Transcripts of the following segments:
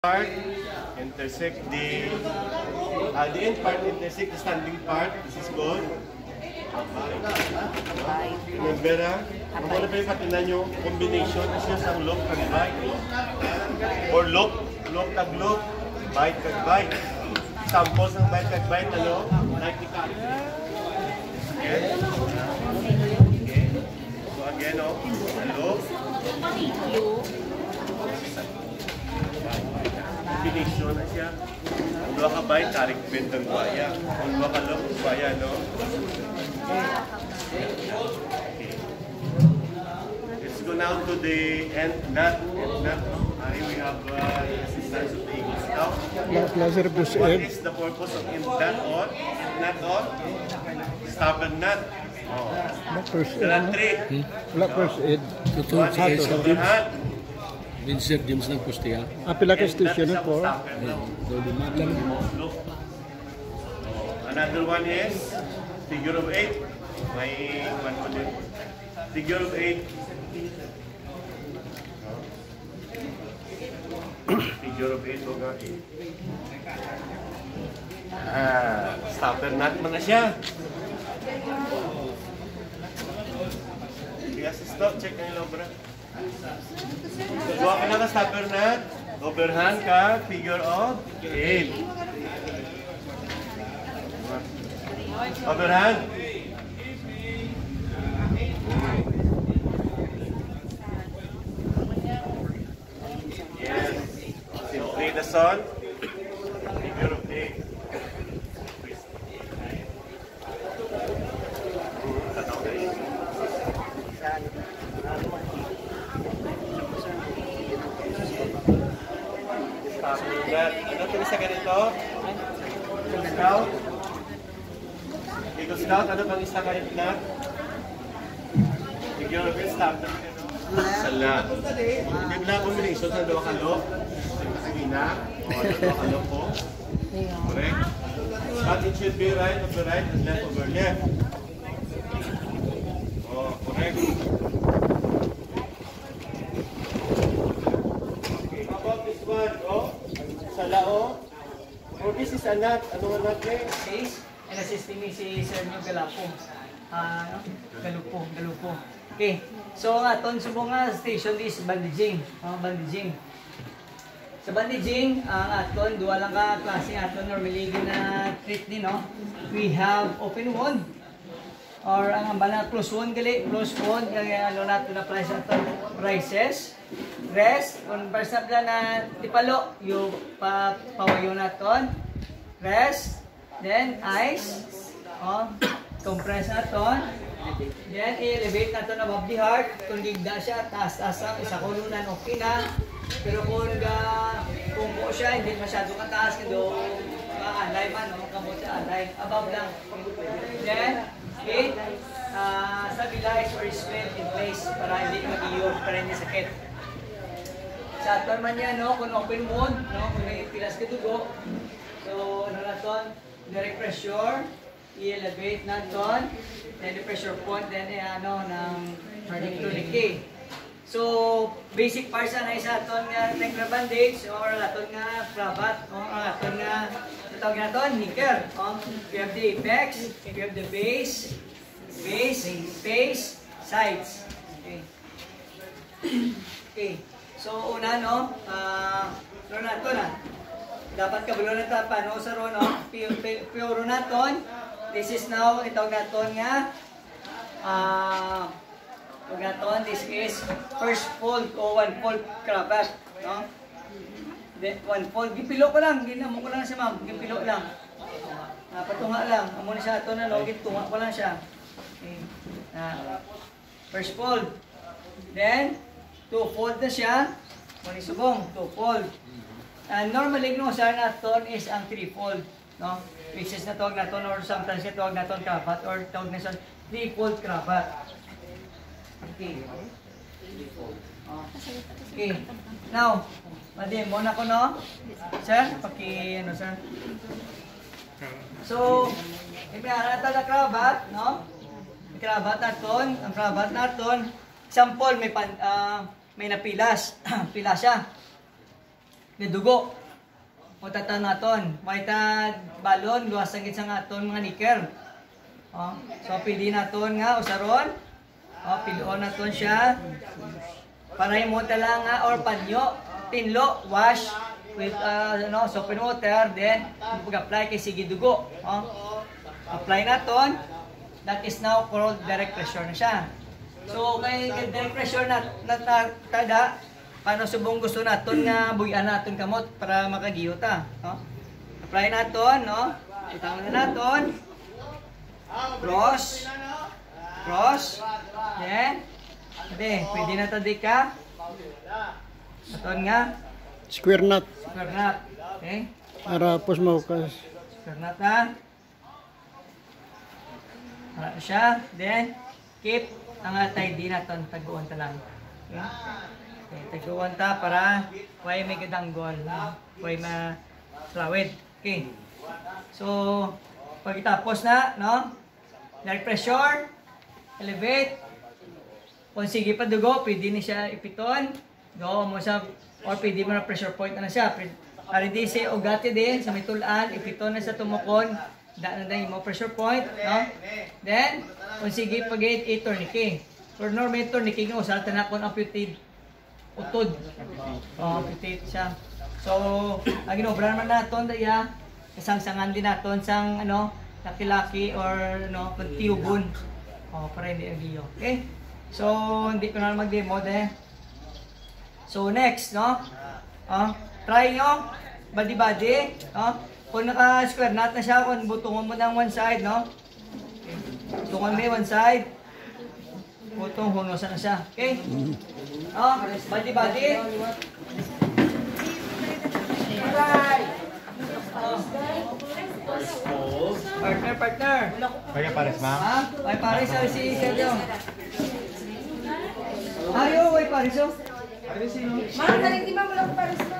part intersect the end part intersect the standing part. This is called remember kung ano pa yung patinan nyo combination na siya sa loop kag bite or loop kag loop, bite kag bite. Samples ng bite kag bite ano like the cat. Okay? Okay. So again loop combination na siya. Kung dua ka bite, tarik bentang buaya. Kung dua ka loop, buaya, no? Okay. Let's go now to the end nut. Here we have assistance of the Eagle Scout. What is the purpose of end nut or stubborn nut? There are three. First aid. One is overhand. Vincent James ng Pustiya. Apila ka station po. Another one is figure of 8. May one po din. Figure of 8. Figure of 8 o nga. Stopper nut mo na siya. Yes, stop. Check na yung lobra. Gawa ka na ka stopper nut, overhand ka, figure of 8. Overhand. Yes. Simply the sun, figure of 8. Ano tulis sa ganito? Eagle Scout? Eagle Scout, ano pang isa ka rin na? Figure of it, stop. Sala. Hindi mo na combination sa dalawa kalok. Sige na. O, dalawa kalok po. Correct? But it should be right over right and left over left. Oh, correct. How about this one? Oh? Salao. Or this is a nut. Ano nga nut eh? Case, and assisting me si Sir Nyo Galapo. Galupo. Okay. So, ang aton subong nga station is bandaging. Bandaging. Sa bandaging, ang aton, duwa lang ka klase aton normally na treat din, no? We have open wound. Or ang bala close wound gali. Close wound, kaya ano natin na price aton. Prices. Rest, kung basta na tipalo, yung pawayo naton. Rest, then ice, compress naton. Then i-elevate naton above the heart. Kung digda siya, taas-taas lang, isa kulunan, okay na. Pero kung po siya, hindi masyado kataas, kendo alay man, kamo siya alay, above lang. Then, okay, stabilize or swell in place para hindi mag-iyo, para hindi sakit. Sa aton man yan, no? Kung open wound, no? Kung may pilas ka dugo. So, ano naton? Direct pressure, i-elevate naton. Then the pressure point, then ng tourniquet. So, basic parts na isa aton nga regular bandage or aton nga cravat or aton nga tawag naton knicker. We have the apex, we have the base, sides. Okay. Okay. So, una, no, nato na. Dapat kabulo na tapa, no, sa ro, no, pure naton. This is now, itawag naton nga, this is first fold o one fold cravat, no? Then, one fold, gipilo ko lang, ginamo ko lang siya, ma'am, gipilo lang. Patunga lang, amo na siya ito na, no, gitunga ko lang siya. Okay. First fold. Then, two-fold na siya. Muli subong, two-fold. And normally, no, sa naton is ang three-fold. No? Which is natawag naton or sometimes natawag naton cravat or tawag na siya three-fold cravat. Okay. Okay. Now, madi, muna ko, no? Sir, ano, sir? So, ipinara natin na cravat, no? Cravat naton, ang cravat naton, sample may napilas, pila siya. dugo. O tatan naton. Maita balon, luwas ang gitsang aton mga niker. So, pili naton nga, usaron. Pilion naton siya. Para mo tala nga, or panyo, tinlo, wash with soap and water. Then, pag-apply kay sige dugo. Apply naton. That is now called direct pressure na siya. So, may direct pressure na tada. Paano subong gusto naton nga buyan naton kamot para makagiyota, no? Apply naton, no? Itang na naton. Cross. Then, pwede na tadi ka. Naton nga. Square knot. Square knot. Okay? Para pos maukas. Square knot na. Para siya. Then, keep ang atay di naton taguan ta lang. Okay? Taguan ta para way may gadanggol, way na slawid. Okay. So, pagkatapos na, no? Direct pressure, elevate. Kung sige pa dugo, pwede na siya ipiton. Go mo sa or pwede mo na pressure point na siya. Para di siya ugati din sa may tulaan, ipiton na sa tumukon. Daan na din mo pressure point, no? Then, kung sige pag i-tourniquet. For normal tourniquet nga usal tanakon amputate utod. Amputate siya. So, ang ginobra naman naton daya isang-sangan din naton sang laki-laki or tiyubon. Para hindi agiyo. Okay? So, hindi ko na mag-demo So, next, no? Try nyo body-body, no? Kung naka-square knot na siya, kung butungan mo ng one side, no? Okay. Butungan mo one side. Butong hunosan na siya. Okay? Body-body. Partner. Kaya pares, ma'am? Ay, pares. Si Sergio. Ayo, ay, pares. Ma'am, nalang di ba mo lang pares na?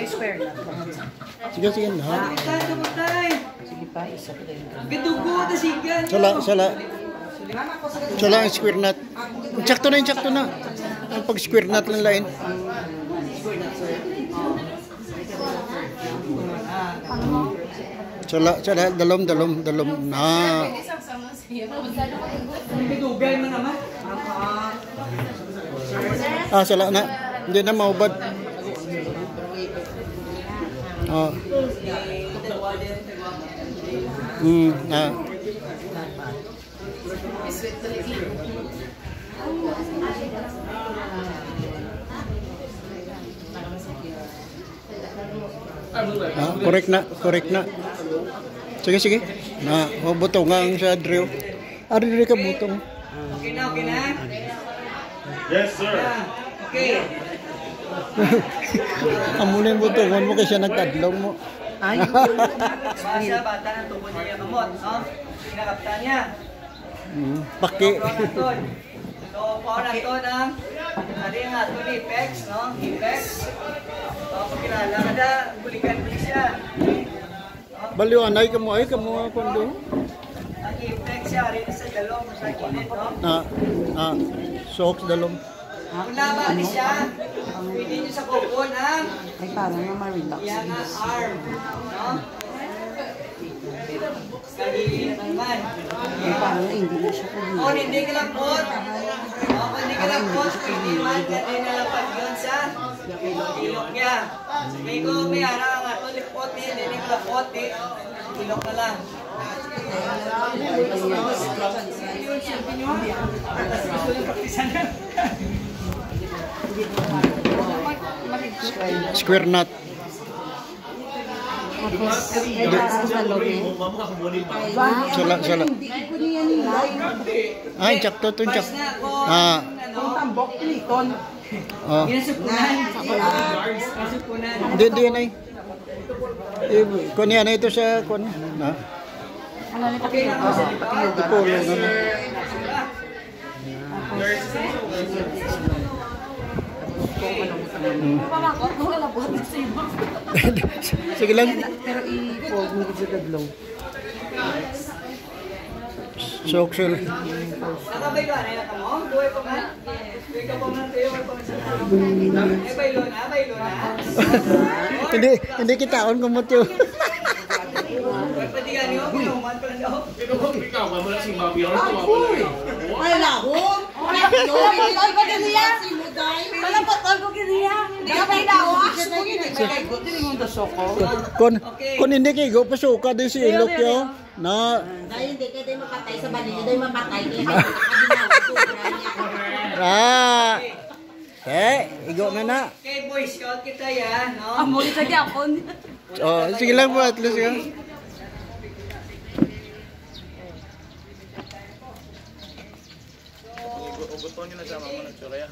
Square. Sige na. Sige pa, isa ko din. Gadugo, tasigan. Sala ang square knot. Sakto na. Ang pag square knot lang lain. Sala dalom na. Dugay mo naman. Sala na. Hindi na maubad. Correct na. Sige. Butong ang sa drill. Ari ka butong. Okay na? Yes, sir. Okay. Amulin butongon mo kasi nagtadlaw mo. Basa bata ng tubo niya kamot, no? Pinakapta niya. Paki. So, paon nato ng ari nga to ni Apex, no? Apex. Pakilala kada bulikan din siya. Baliw anay ka mo kundo. Ang Apex siya rin sa dalom sa kilid, no? Socks dalom. Kung naba ni siya, pwede niyo sa kuko ng Ay, parang nga ma-relax. yan na arm, no? Kali naman. Ay, parang nga hindi na siya kulit. Kung hindi ka lang pot, kung hindi ka lang pot, pwede man kasi nalapag yun sa ilok niya. Kaya kung may ara nga ito, lipot niya, hindi ka lang pot, ilok na lang. Square knot. Tapos, sa loob eh. Sala. Ay, sakto to. Pas na kung Tambok, liton. ginasupunan. Ginasupunan. Hindi na Kun yan ito sa kun. Ano na pakiyo? Ipulo na. kung anong gusto mo. Pamangkot, kung nalabuhat na sa'yo. Sige lang. Pero i-fold mo sa dadlaw. Soksel. Nakabay ka na ka mo? Duhay pa man? Duhay ka pa man tayo, duhay pa man sa Eh, baylo na, baylo na. Hindi kita on kumot yun. Pwede ka niyo, pinuman pa lang daw. Ay, lahon! Ay, ba kaniya? Malapot ko kaniya. Di ka pa ilawas. Hindi mo da soko. Kon hindi kayo pasuka din si Ilok yo. Na Dahil hindi ka tayo mapatay sa balili, dahil mapatay kayo. Nakaginawa. igo na na. Okay, Boy Scout kita yan, no? Muli sa Japon. Oh, sige lang po at least yun. Uguton nyo na siya, mama ng tsuraya.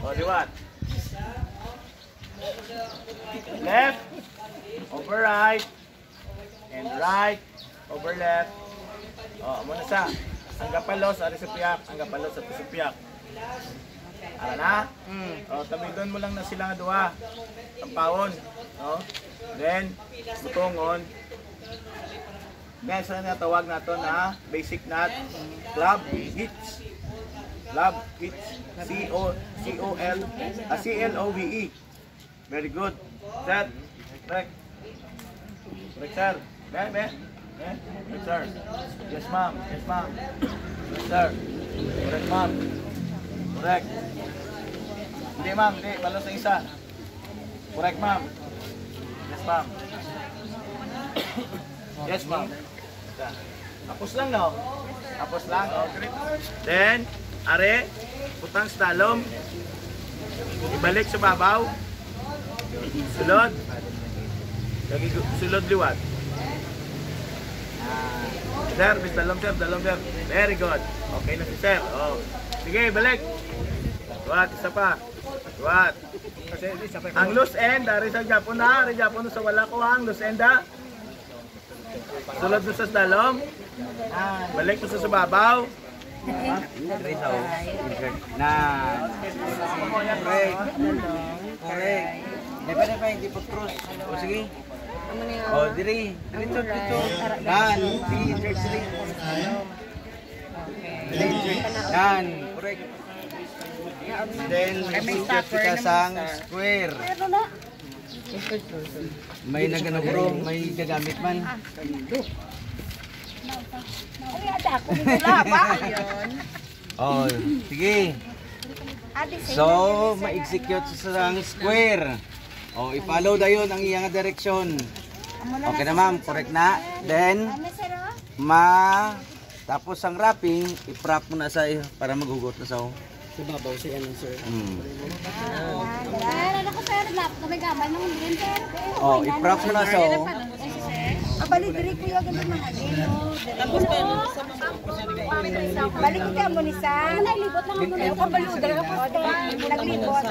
O, liwat. Left, over right, and right, over left. O, muna siya. Ang gapalos, ari sa piyak. Ang gapalos sa piyak. Ara na? O, tabidon mo lang na sila nga duha. Tampawon. O, then, butongon. Guys, ano tawag nato na basic nut club hits. Club hits. C-L-O-V-E. Very good. Sir. Correct. Correct, sir. Be. Correct, sir. Yes, ma'am. Yes, ma'am. Yes, sir. Correct, ma'am. Correct. Hindi, ma'am. Hindi. Balos na isa. Correct, ma'am. Yes, ma'am. Yes, ma'am. Tapos lang, no? Tapos lang, oh, great. Then, are, putang sa talom. Ibalik sa babaw. Sulod. Sulod liwat. Sir, bis talom, sir. Very good. Okay na si sir. Oh. Sige, balik. Liwat, isa pa. Liwat. Ang loose end, dari sa Japon na. Dari Japon sa wala ko ang loose end ha. Sulod mo sa talom. Balik mo sa babaw. Correct. Dapat hindi po cross. O sige. O diri. Dito. Dan. Sige, diri. Dan. Correct. Then, mag-suggest kita sang square. May nagano bro, may gagamit man. Oh, sige. So, ma-execute sa square. Oh, i-follow dayon ang iyang direksyon. Okay na ma'am, correct na. Then, tapos ang wrapping, i-prop mo na sa para maghugot na sa Babaw si ano sir. Ano ko sir, lap kami gamay ng din sir. Oh, i-prop mo na sa Abali diri ko yung ganun mga dino. Balik kita mo ni sa. Naglibot lang ako. Kabalo dala ko. Naglibot.